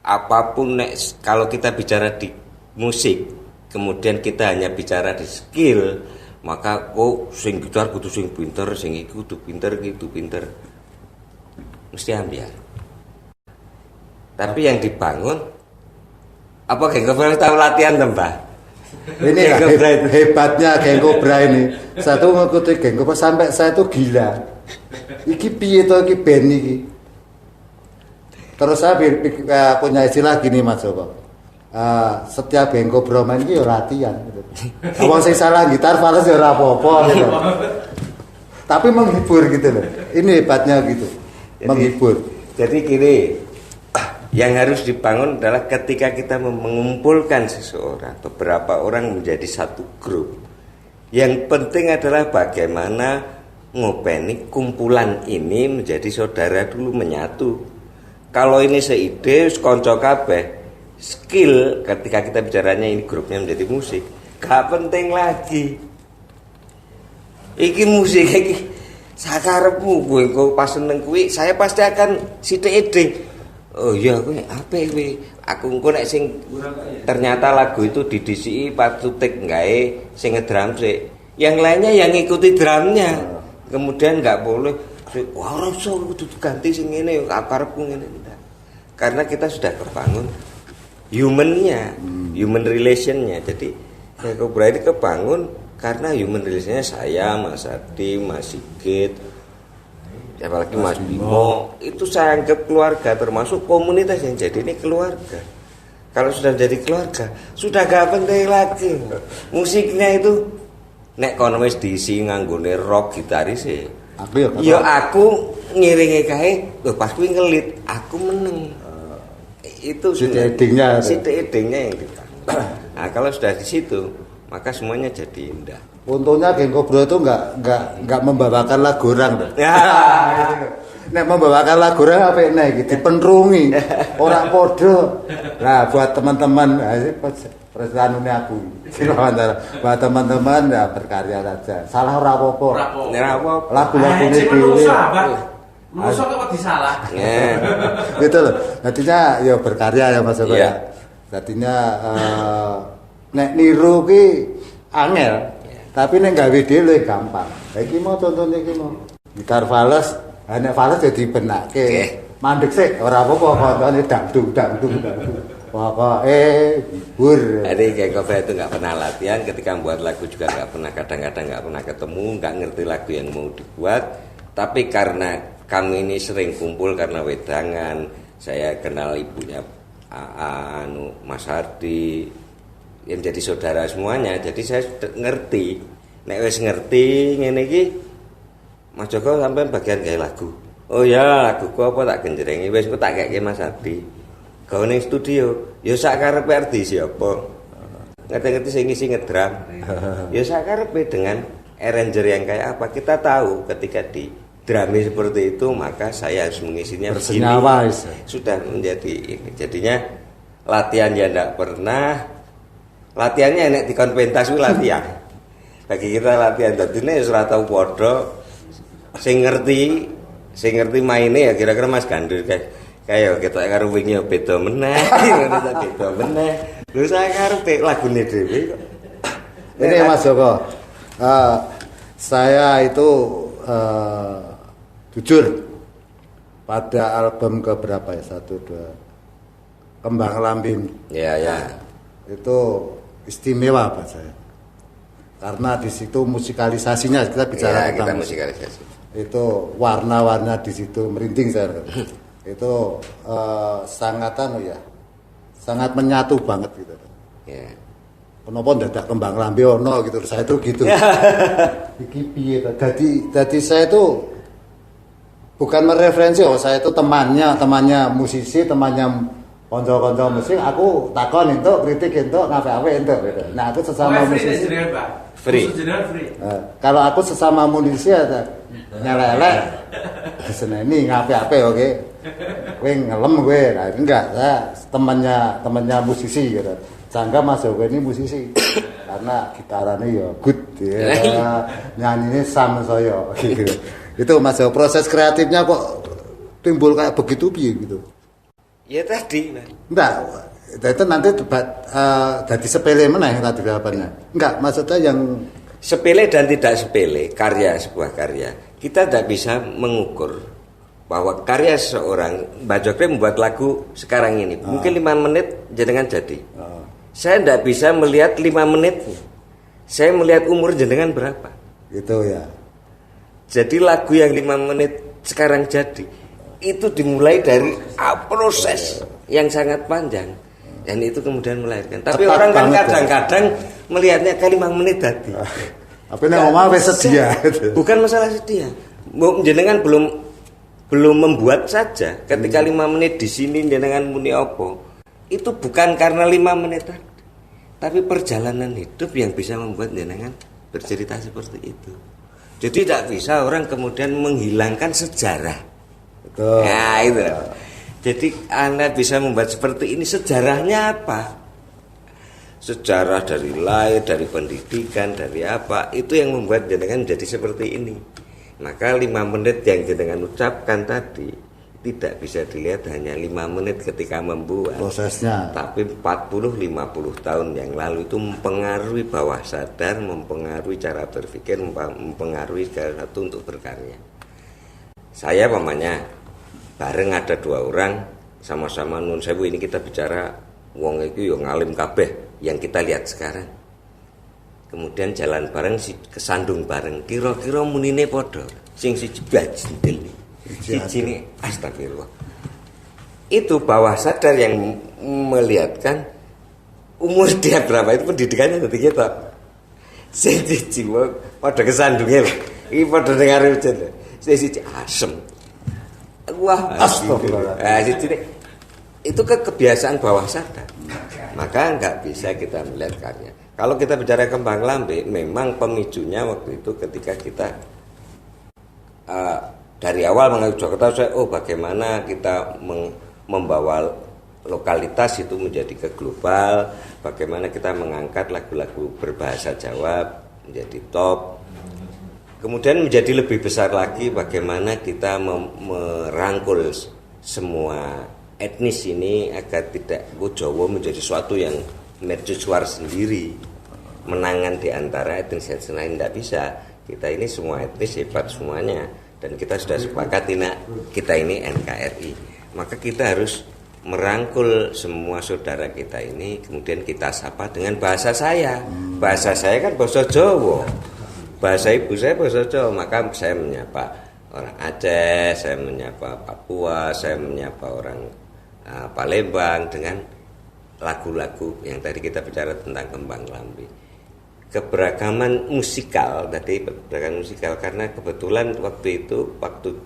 [SPEAKER 1] Apapun kalau kita bicara di musik, kemudian kita hanya bicara di skill, maka sing gitar kudu sing pinter, sing iku kudu pinter. Mesti ambiar. Tapi yang dibangun apa Geng Kobra tahu latihan Mbah?
[SPEAKER 2] Ini hebatnya Geng Kobra ini. Satu ngikuti Geng Kobra sampai saya tuh gila. Iki piye to iki band iki? Terus saya punya istilah gini Mas Joko. Setiap Geng Kobra main iki ya latihan gitu. Wong sing salah gitar fales ya ora apa-apa gitu. Tapi menghibur gitu loh. Ini hebatnya gitu. Menghibur.
[SPEAKER 1] Jadi gini, yang harus dibangun adalah ketika kita mengumpulkan seseorang, beberapa orang menjadi satu grup. Yang penting adalah bagaimana ngopeni kumpulan ini menjadi saudara dulu, menyatu. Kalau ini seide, konco kabeh, skill ketika kita bicaranya ini grupnya menjadi musik, gak penting lagi. Iki musik iki sakarepmu kowe kok pas seneng kuwi, saya pasti akan sithik-sithik. Oh iya kowe apik kowe. Aku engko nek sing ternyata lagu itu didisiki patutik gawe sing ngedrum sik. Yang lainnya yang ngikuti drumnya. Kemudian enggak boleh wah ora iso kudu diganti sing ngene karepku ngene. Karena kita sudah kebangun human-nya, human relation-nya. Jadi Geng Kobra ini kebangun karena human relation-nya saya, Mas Adi, Mas Sigit, apalagi Mas Bimo, itu saya anggap keluarga, termasuk komunitas yang jadi ini keluarga. Kalau sudah jadi keluarga, sudah gak penting lagi musiknya itu. Nek kono wis diisi nganggone rock gitaris e. Aku ngiringi kae, lho pas kuwi ngelit, aku meneng. Itu
[SPEAKER 2] edingnya
[SPEAKER 1] yang kita. Nah, kalau sudah di situ, maka semuanya jadi indah.
[SPEAKER 2] Untungnya Geng Kobra itu enggak membawakan lagu orang tuh.
[SPEAKER 1] Ya.
[SPEAKER 2] Nek membawakan lagu orang apa nek gitu penrungi. Orang podo. Nah, buat teman-teman perasaan ini aku. Buat teman-teman ya berkarya saja. Salah ora apa-apa.
[SPEAKER 1] Ora apa-apa.
[SPEAKER 2] Lagu-lagu ini dhewe.
[SPEAKER 4] Musuh kok disalah.
[SPEAKER 2] Gitu loh. Jadinya ya berkarya ya Mas Joko ya. Jadinya nek niru ki angel. Tapi nek gawe dhewe gampang. Lah iki mau contone iki mau. Gitar fales, nek fales jadi benake. Mandek sik ora apa-apa kontone dangdung. Pokoke hibur.
[SPEAKER 1] Jadi Geng Kobra itu nggak pernah latihan, ketika membuat lagu juga nggak pernah, kadang-kadang nggak pernah ketemu, nggak ngerti lagu yang mau dibuat. Tapi karena kami ini sering kumpul karena wedangan, saya kenal ibunya Mas Hardi, yang jadi saudara semuanya. Jadi saya ngerti. Nek wis ngerti ngene iki, Mas Joko sampean bagian gawe lagu. Oh ya, laguku apa tak genjrengi wis ku tak keke Mas Hardi. Gawe ning studio, ya sak karepe artis siapa. Ngerti-ngerti sing ngisi ngedrum. Ya sak karepe dengan arranger yang kayak apa. Kita tahu ketika di drama seperti itu, maka saya harus mengisinya begini. Sudah menjadi ini. Jadinya latihan ya enggak pernah. Latihannya enek dikon pentas ku latihan. Bagi kita latihan dadine wis ora tau padha. sing ngerti mainnya ya kira-kira Mas Gandur kayak kita karo wingi beda meneh ngono ta beda meneh. Lho saya karepe lagune dhewe kok.
[SPEAKER 2] Ini Mas Joko, saya itu jujur pada album keberapa ya, 1, 2 Kembang Lambin
[SPEAKER 1] Ya.
[SPEAKER 2] itu istimewa buat saya karena di situ musikalisasinya kita bicara
[SPEAKER 1] kita
[SPEAKER 2] tentang
[SPEAKER 1] musikalisasi
[SPEAKER 2] itu warna-warna di situ merinding saya itu sangat menyatu banget gitu
[SPEAKER 1] ya.
[SPEAKER 2] kenapa dadak Kembang Lambe ono gitu saya itu gitu iki piye jadi saya itu bukan mereferensi saya itu temannya musisi temannya konco-konco musik aku takon entuk kritik entuk ngape-ape entuk gitu. Nah aku sesama musisi
[SPEAKER 1] free.
[SPEAKER 2] Kalau aku sesama musisi ada nyelelek diseneni ngape-ape oke. Kowe ngelem kowe. Nah enggak, saya temannya musisi gitu. Sangka Mas Joko ini musisi karena gitarane ya good ya. Nyanyine sam saya gitu. Itu Mas Joko proses kreatifnya kok timbul kayak begitu piye gitu.
[SPEAKER 1] Ya tadi,
[SPEAKER 2] enggak, itu nanti debat jadi sepele mana yang tadi jawabannya? Enggak, maksudnya yang
[SPEAKER 1] sepele dan tidak sepele sebuah karya. Kita tidak bisa mengukur bahwa karya seseorang Mbak Jokre membuat lagu sekarang ini mungkin 5 menit jenengan jadi. Saya tidak bisa melihat 5 menit. Saya melihat umur jenengan berapa.
[SPEAKER 2] Gitu ya.
[SPEAKER 1] Jadi lagu yang 5 menit sekarang jadi itu dimulai dari proses yang sangat panjang dan itu kemudian melahirkan. Tapi
[SPEAKER 2] Tepat
[SPEAKER 1] orang kan
[SPEAKER 2] banget,
[SPEAKER 1] kadang-kadang melihatnya kali 5 menit tadi.
[SPEAKER 2] Apa yang ngomong wis sedia.
[SPEAKER 1] Bukan masalah sedia. Jenengan belum membuat saja. Ketika 5 menit di sini jenengan muni apa? Itu bukan karena 5 menit tadi. Tapi perjalanan hidup yang bisa membuat jenengan bercerita seperti itu. Jadi tidak bisa orang kemudian menghilangkan sejarah.
[SPEAKER 2] Betul.
[SPEAKER 1] Nah itu. Jadi Anda bisa membuat seperti ini sejarahnya apa? Sejarah dari lahir, dari pendidikan, dari apa? Itu yang membuat jenengan menjadi seperti ini. Maka 5 menit yang jenengan ucapkan tadi tidak bisa dilihat hanya 5 menit ketika membuat
[SPEAKER 2] prosesnya.
[SPEAKER 1] Tapi 40-50 tahun yang lalu itu mempengaruhi bawah sadar, mempengaruhi cara berpikir, mempengaruhi segala satu untuk berkarya. Saya pamannya bareng ada 2 orang sama-sama nun sewu ini kita bicara wong itu yo ngalim kabeh yang kita lihat sekarang. Kemudian jalan bareng kesandung bareng kira-kira munine padha sing siji bajendel siji ini astagfirullah. Itu bawah sadar yang melihatkan umur dia berapa itu pendidikannya nanti kita sing siji padha kesandunge iki padha dengar ujen siji asem. Wah, astagfirullah. Itu kebiasaan bawah sadar. Maka nggak bisa kita melihat karya. Kalau kita bicara Kembang Lambe, memang pemicunya waktu itu ketika kita dari awal mengacu Jakarta, bagaimana kita membawa lokalitas itu menjadi ke global, bagaimana kita mengangkat lagu-lagu berbahasa Jawa menjadi top. Kemudian menjadi lebih besar lagi bagaimana kita merangkul semua etnis ini agar tidak Jawa menjadi suatu yang mercusuar sendiri, menangan di antara etnis lain. Tidak bisa. Kita ini semua etnis hebat semuanya dan kita sudah sepakat kita ini NKRI. Maka kita harus merangkul semua saudara kita ini, kemudian kita sapa dengan bahasa saya. Bahasa saya kan bahasa Jawa. Bahasa ibu saya bahasa Jawa, maka saya menyapa orang Aceh, saya menyapa Papua, saya menyapa orang Palembang dengan lagu-lagu yang tadi kita bicara tentang Kembang Lambe. Keberagaman musikal karena kebetulan waktu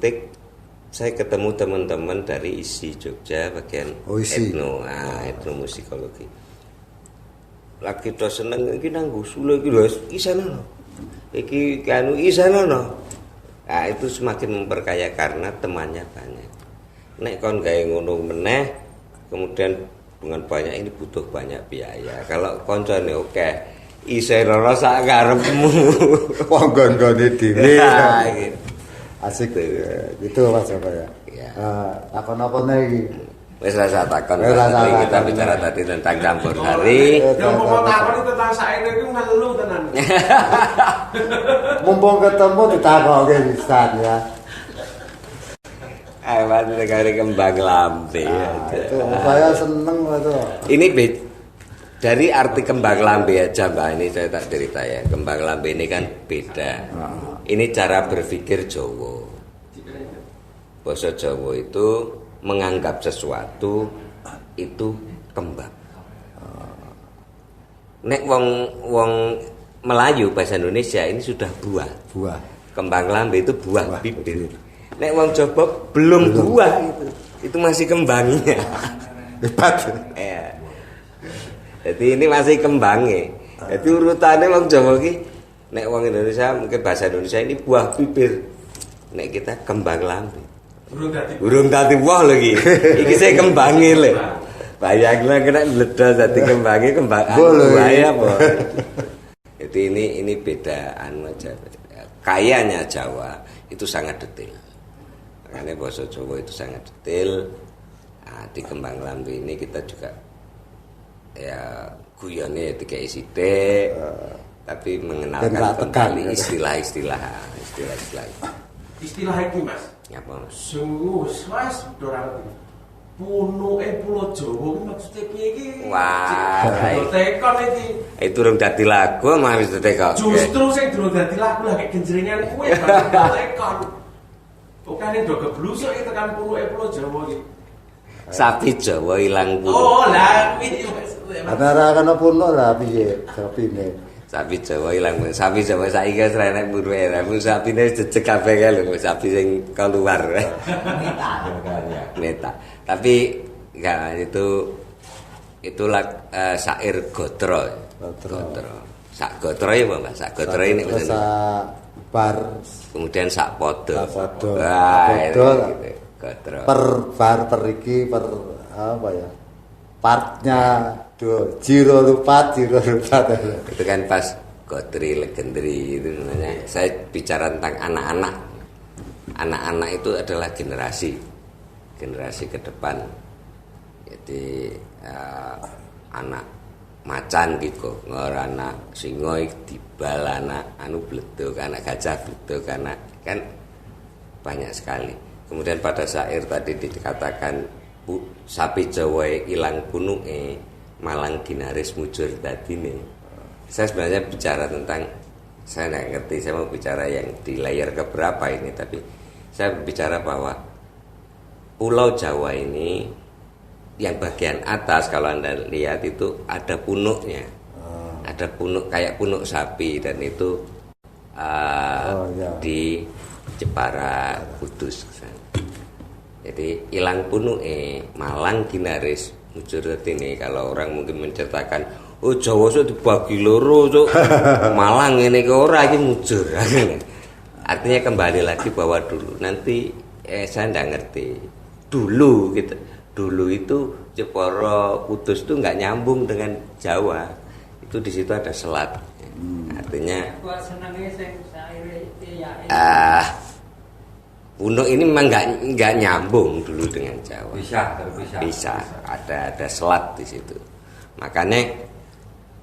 [SPEAKER 1] take saya ketemu teman-teman dari ISI Jogja bagian etnomusikologi. Lagi to seneng iki nang gusule iki lho isana. Iki kanu isanono. Nah, itu semakin memperkaya karena temannya banyak. Nek kon gawe ngono meneh, kemudian dengan banyak ini butuh banyak biaya. Kalau koncone oke, isih ora sak karepmu.
[SPEAKER 2] Ponggon-gone dhewe. Asik gitu Mas Joko ya.
[SPEAKER 1] Iya.
[SPEAKER 2] Takon apa nih?
[SPEAKER 1] Wis rasa takon.
[SPEAKER 2] Wis rasa
[SPEAKER 1] Tadi kita
[SPEAKER 2] takon.
[SPEAKER 1] bicara tadi tentang campur sari.
[SPEAKER 4] Yang mau takon tentang sair itu ngeluh tenan.
[SPEAKER 2] Mumpung ketemu ditakoke pisan ya.
[SPEAKER 1] Mas negara kembang lambe.
[SPEAKER 2] Itu saya seneng itu.
[SPEAKER 1] Ini dari arti kembang lambe aja Mbak, ini saya tak cerita ya. Kembang lambe ini kan beda. Ini cara berpikir Jawa. Basa Jawa itu menganggap sesuatu itu kembang. Nek wong Melayu bahasa Indonesia ini sudah buah.
[SPEAKER 2] Buah.
[SPEAKER 1] Kembang lambe itu buah bibir. Nek wong Jawa belum buah itu. Itu masih kembangnya.
[SPEAKER 2] Hebat.
[SPEAKER 1] Ya. Jadi ini masih kembangnya. Jadi urutannya wong Jawa ki nek wong Indonesia mungkin bahasa Indonesia ini buah bibir. Nek kita kembang lambe. Burung dadi buah lagi. Iki saya kembangnya lho. Bayanglah kena meledos dadi kembangnya kembang buaya apa. Jadi ini beda anu aja. Kayanya Jawa itu sangat detail. Makanya bahasa Jawa itu sangat detail. Nah, di kembang lambe ini kita juga ya guyone dikai sithik tapi mengenalkan kembali istilah-istilah.
[SPEAKER 4] Istilah iki Mas.
[SPEAKER 1] Apa Mas?
[SPEAKER 4] Sungguh Mas dorang punuke pulau Jawa ki maksude piye iki?
[SPEAKER 1] Wah,
[SPEAKER 4] tekon iki.
[SPEAKER 1] Itu durung dadi lagu mah wis ditekok.
[SPEAKER 4] Justru sing durung dadi lagu lagi genjrengan kuwe baru tekon. Bukannya do geblusuk iki tekan punuke pulau Jawa iki.
[SPEAKER 1] Sapi Jawa ilang puluh.
[SPEAKER 4] Oh, lah kuwi Mas.
[SPEAKER 2] Antara kana puno lah piye sapine.
[SPEAKER 1] Sapi Jawa ilang. Sapi Jawa saiki wis ra enek buruke. Sapine jejeg kabeh kae lho, sapi sing keluar. Meta. Tapi enggak itulah syair Gotro. Sak Gotro ya Mbak, sak Gotro ini
[SPEAKER 2] sak bar
[SPEAKER 1] kemudian sak podo.
[SPEAKER 2] Wah,
[SPEAKER 1] gitu. Gotro.
[SPEAKER 2] Per bar per iki per apa ya? Partnya jiro lupat.
[SPEAKER 1] Itu kan pas Gotri legendary itu namanya. Saya bicara tentang anak-anak. Anak-anak itu adalah generasi ke depan. Jadi anak macan gitu, ngor anak singoi dibal anak anu bledug, anak gajah bledug, anak kan banyak sekali. Kemudian pada syair tadi dikatakan sapi Jawa ilang punuke malang ginaris mujur dadine. Saya sebenarnya bicara tentang, saya nggak ngerti, saya mau bicara yang di layar keberapa ini, tapi saya bicara bahwa Pulau Jawa ini yang bagian atas kalau Anda lihat itu ada punuknya. Ada punuk kayak punuk sapi dan itu di Jepara Kudus. Jadi ilang punuke malang ginaris mujur ini. Kalau orang mungkin menceritakan oh Jawa itu dibagi loro cuk. Malang ini ke ora iki mujur. Artinya kembali lagi bahwa dulu nanti saya enggak ngerti. Dulu gitu. Dulu itu Jepara Kudus itu enggak nyambung dengan Jawa. Itu di situ ada selat. Artinya punuk ini memang enggak nyambung dulu dengan Jawa. Bisa. Ada selat di situ. Makanya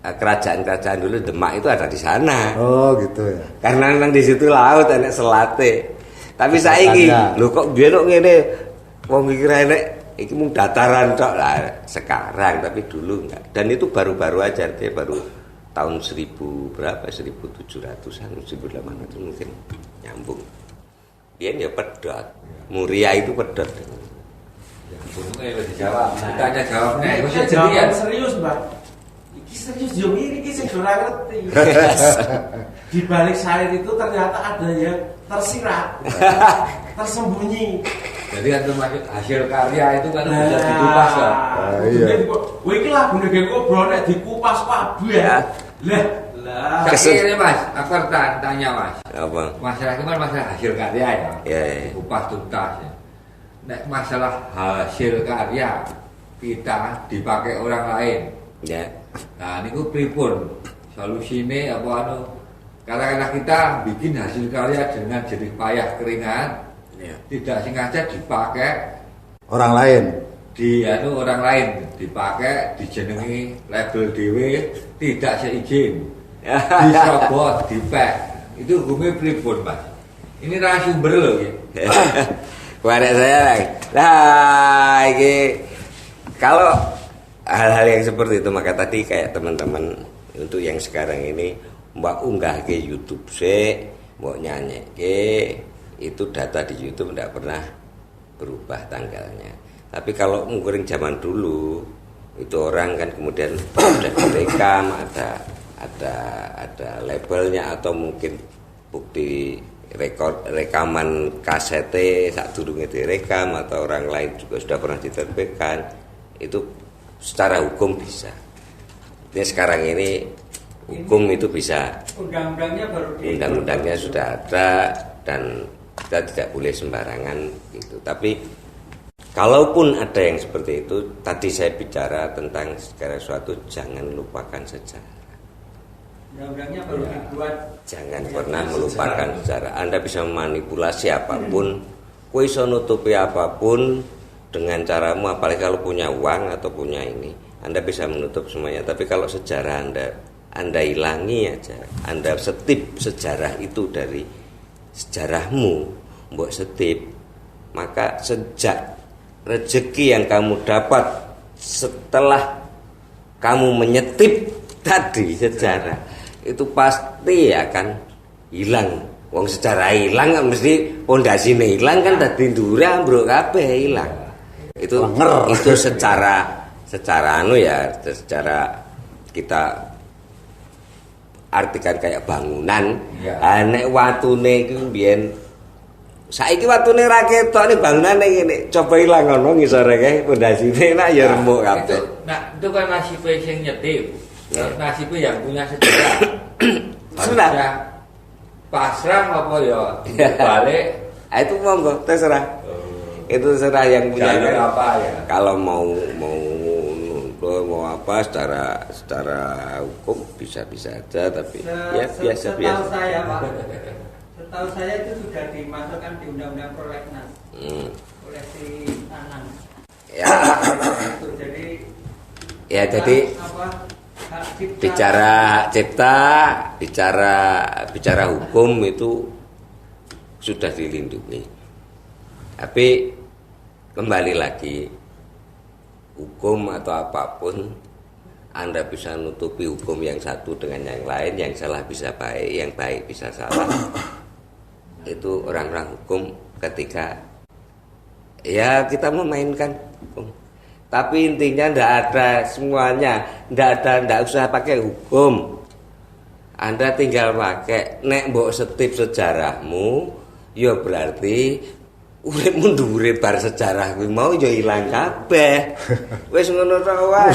[SPEAKER 1] kerajaan-kerajaan dulu Demak itu ada di sana.
[SPEAKER 2] Oh gitu ya.
[SPEAKER 1] Karena memang di situ laut enek selate. Tapi saiki lho kok biyen kok ngene wong kira enek iki mung dataran tok lah sekarang, tapi dulu enggak. Dan itu baru-baru aja, dia baru tahun 1000 berapa 1700-an 1800 mungkin nyambung. Dia ya pedot. Muria itu pedot.
[SPEAKER 5] Ya, punuknya di Jawa. Ditanya jawabnya,
[SPEAKER 4] Saya jawab serius, Mbak. Iki serius yo iki sing ora ngerti. Di balik syair itu ternyata ada yang tersirat, tersembunyi.
[SPEAKER 5] Jadi kan termasuk hasil karya itu kan bisa dikupas kan.
[SPEAKER 4] Iya. Wah iki lagune gek ngobrol nek dikupas kabeh. Lah.
[SPEAKER 5] Akhirnya Mas, aku tanya Mas.
[SPEAKER 1] Apa?
[SPEAKER 5] Masalah itu kan masalah hasil karya ya.
[SPEAKER 1] Ya.
[SPEAKER 5] Dikupas tuntas ya. Nek masalah hasil karya kita dipakai orang lain.
[SPEAKER 1] Ya.
[SPEAKER 5] Nah, niku pripun? Solusine apa anu Karena kita bikin hasil karya dengan jerih payah keringat, tidak sengaja dipakai
[SPEAKER 2] Orang lain.
[SPEAKER 5] orang lain, dipakai dijenengi label dewe, tidak seizin, disobot, dipek. Itu hukumnya pripun, Mas? Ini narasumber loh ya.
[SPEAKER 1] Kepada saya lagi. Nah, ini kalau hal-hal yang seperti itu, maka tadi kayak teman-teman untuk yang sekarang ini mbak unggah ke YouTube mbak nyanyi ke itu data di YouTube tidak pernah berubah tanggalnya. Tapi kalau nguring zaman dulu itu orang kan kemudian sudah direkam, ada labelnya atau mungkin bukti rekaman kasete saat durungnya direkam atau orang lain juga sudah pernah diterbitkan, itu secara hukum bisa. Ini sekarang ini hukum itu bisa, undang-undangnya sudah ada dan kita tidak boleh sembarangan gitu. Tapi kalaupun ada yang seperti itu, tadi saya bicara tentang segala sesuatu jangan lupakan sejarah.
[SPEAKER 6] Undang-undangnya baru dibuat.
[SPEAKER 1] Jangan pernah melupakan sejarah. Anda bisa memanipulasi apapun, kue iso nutupi apapun dengan caramu, apalagi kalau punya uang atau punya ini, Anda bisa menutup semuanya. Tapi kalau sejarah Anda hilangi aja, Anda setip sejarah itu dari sejarahmu, mbok setip, maka sejak rezeki yang kamu dapat setelah kamu menyetip tadi sejarah itu pasti akan hilang. Wong sejarah hilang mesti pondasine hilang kan, dadi ndure ambruk kabeh hilang. Itu secara secara kita artikan kayak bangunan. Nek watune iki mbiyen saiki watune ra ketok nih bangunane ngene. Coba ilang ngono ngisore kae pondasine nak ya remuk kabeh.
[SPEAKER 5] Itu kan nasib sing nyetip. Nasibnya yang punya sejarah.
[SPEAKER 1] Sudah
[SPEAKER 5] pasrah apa ya balik.
[SPEAKER 1] Itu monggo terserah. Itu terserah yang punya
[SPEAKER 5] apa ya.
[SPEAKER 1] Kalau mau apa secara hukum bisa aja, tapi ya biasa.
[SPEAKER 6] Setahu saya Pak, setahu saya itu sudah dimasukkan di Undang-Undang Prolegnas oleh si Anang.
[SPEAKER 1] Ya jadi bicara hak cipta, bicara hukum itu sudah dilindungi. Tapi kembali lagi, hukum atau apapun Anda bisa nutupi hukum yang satu dengan yang lain, yang salah bisa baik, yang baik bisa salah. Itu orang-orang hukum ketika ya kita memainkan hukum. Tapi intinya ndak ada semuanya, ndak usah pakai hukum. Anda tinggal pakai nek mbok setip sejarahmu, ya berarti uripmu ndure bar sejarah kuwi mau ya ilang kabeh. Wis ngono tok wae.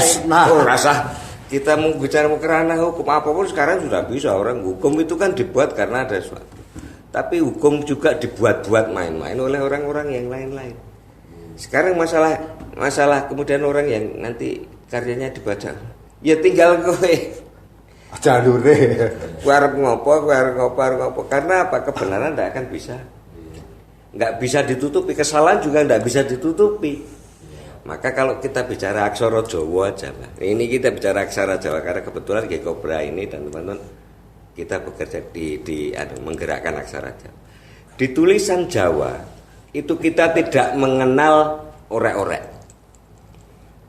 [SPEAKER 1] Oh, rasa kita mau bicara kerana hukum apapun sekarang sudah bisa. Orang hukum itu kan dibuat karena ada sesuatu. Tapi hukum juga dibuat-buat main-main oleh orang-orang yang lain-lain. Sekarang masalah kemudian orang yang nanti karyanya dibaca, ya tinggal kowe
[SPEAKER 2] jalure
[SPEAKER 1] arep ngopo karena apa, kebenaran tidak akan bisa, nggak bisa ditutupi, kesalahan juga nggak bisa ditutupi. Maka kalau kita bicara aksara Jawa aja lah, ini kita bicara aksara Jawa karena kebetulan G Kobra ini dan teman-teman kita bekerja di menggerakkan aksara Jawa. Di tulisan Jawa itu kita tidak mengenal orek-orek.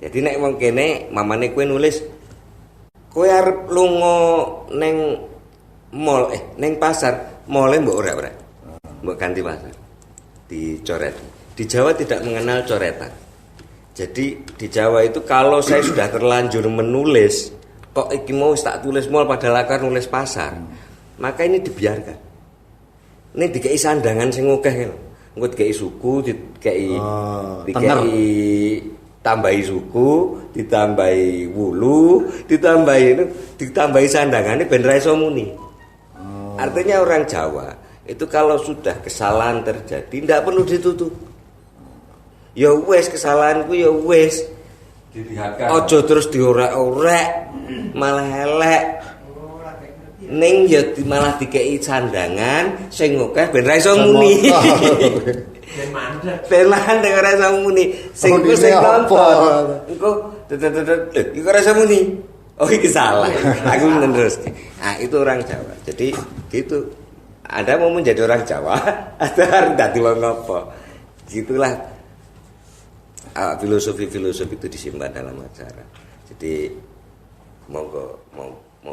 [SPEAKER 1] Jadi nek wong kene mamane kowe nulis kowe arep lunga ning mall ning pasar, mall mbok orek-orek. Mbok ganti pasar. Dicoret. Di Jawa tidak mengenal coretan. Jadi di Jawa itu kalau saya sudah terlanjur menulis kok iki mau tak tulis mall padahal akar nulis pasar, maka ini dibiarkan. Ini dikei sandangan sing akeh lho. Engko dikei suku, dikei tambahi suku, ditambahi wulu, ditambahi sandangane ben ra iso muni. Artinya orang Jawa itu kalau sudah kesalahan terjadi ndak perlu ditutup. Ya wis kesalahanku ya wis.
[SPEAKER 5] Dilihatkan.
[SPEAKER 1] Ojo terus diorek-orek, malah elek. ning ya malah dikei sandangan sing akeh ben ra iso muni.
[SPEAKER 4] Ben mandek.
[SPEAKER 1] Ben mandek ora iso muni. Sing ku sing nonton. Engko iku ora iso muni. Oh iki salah. Aku terus. Nah, itu orang Jawa. Jadi gitu. Anda mau menjadi orang Jawa atau harus dadi wong apa? Gitulah filosofi-filosofi itu disimpan dalam acara. Jadi mau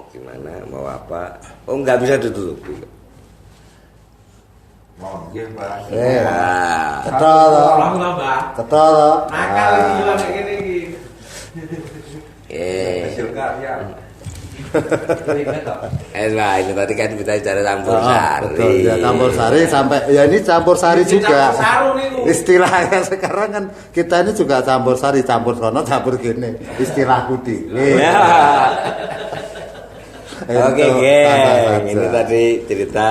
[SPEAKER 1] gimana, mau apa? Oh nggak bisa ditutupi.
[SPEAKER 5] Mungkin Pak.
[SPEAKER 2] Ketal.
[SPEAKER 4] Tolong lah, Mbak.
[SPEAKER 2] Ketal.
[SPEAKER 4] Nakal iki bilang kayak gini iki.
[SPEAKER 5] Hasil karya.
[SPEAKER 1] Nah ini tadi kan kita bicara campur sari.
[SPEAKER 2] Betul, ya campur sari sampai ya ini campur sari
[SPEAKER 4] Ini
[SPEAKER 2] juga.
[SPEAKER 4] campur saru nih, Bu.
[SPEAKER 2] Istilahnya sekarang kan kita ini juga campur sari, campur sono, campur gini. Istilahku dhewe.
[SPEAKER 1] Ya. Oke,
[SPEAKER 2] Itu
[SPEAKER 1] geng.
[SPEAKER 2] saja.
[SPEAKER 1] Ini tadi cerita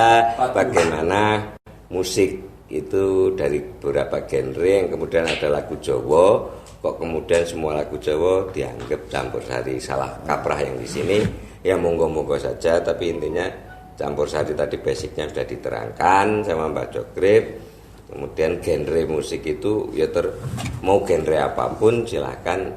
[SPEAKER 1] bagaimana musik itu dari beberapa genre yang kemudian ada lagu Jawa, kok kemudian semua lagu Jawa dianggap campur sari, salah kaprah yang di sini. Ya monggo-monggo saja, tapi intinya campur sari tadi basicnya sudah diterangkan sama Mbak Jogrip. Kemudian genre musik itu ya mau genre apapun silahkan.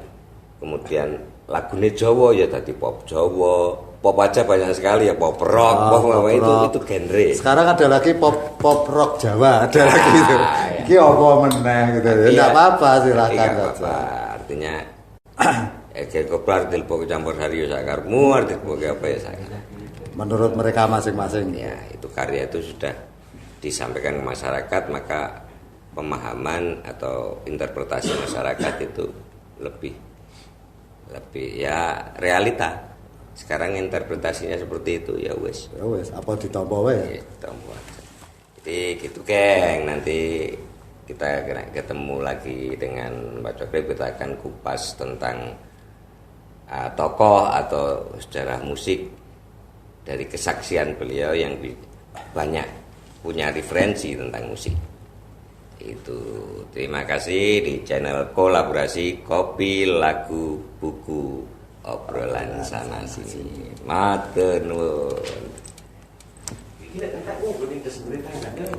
[SPEAKER 1] Kemudian lagunya Jawa ya tadi pop Jawa, pop aja banyak sekali ya, pop rock, pop itu genre.
[SPEAKER 2] Sekarang ada lagi pop rock Jawa, ada lagi itu.
[SPEAKER 1] Ya.
[SPEAKER 2] Ki apa meneh gitu.
[SPEAKER 1] Iya.
[SPEAKER 2] Enggak apa-apa silakan
[SPEAKER 1] Iya,
[SPEAKER 2] saja.
[SPEAKER 1] apa-apa. Artinya koplar dilpo campur sari ya sakarmu, arti apa ya sakar.
[SPEAKER 2] Menurut mereka masing-masing.
[SPEAKER 1] Ya, itu karya itu sudah disampaikan ke masyarakat, maka pemahaman atau interpretasi masyarakat itu lebih ya realita. Sekarang interpretasinya seperti itu ya wes.
[SPEAKER 2] Ya wes, apa ditampa wae.
[SPEAKER 1] Ya, tombo aja. Jadi gitu geng, nanti kita ketemu lagi dengan Mbak Jogrip, kita akan kupas tentang tokoh atau sejarah musik dari kesaksian beliau yang banyak punya referensi tentang musik. Itu terima kasih di channel kolaborasi Kopi Lagu Buku Obrolan Sana Sini. Matur nuwun.
[SPEAKER 4] Iki nek entek ngono ning desbreta enggak.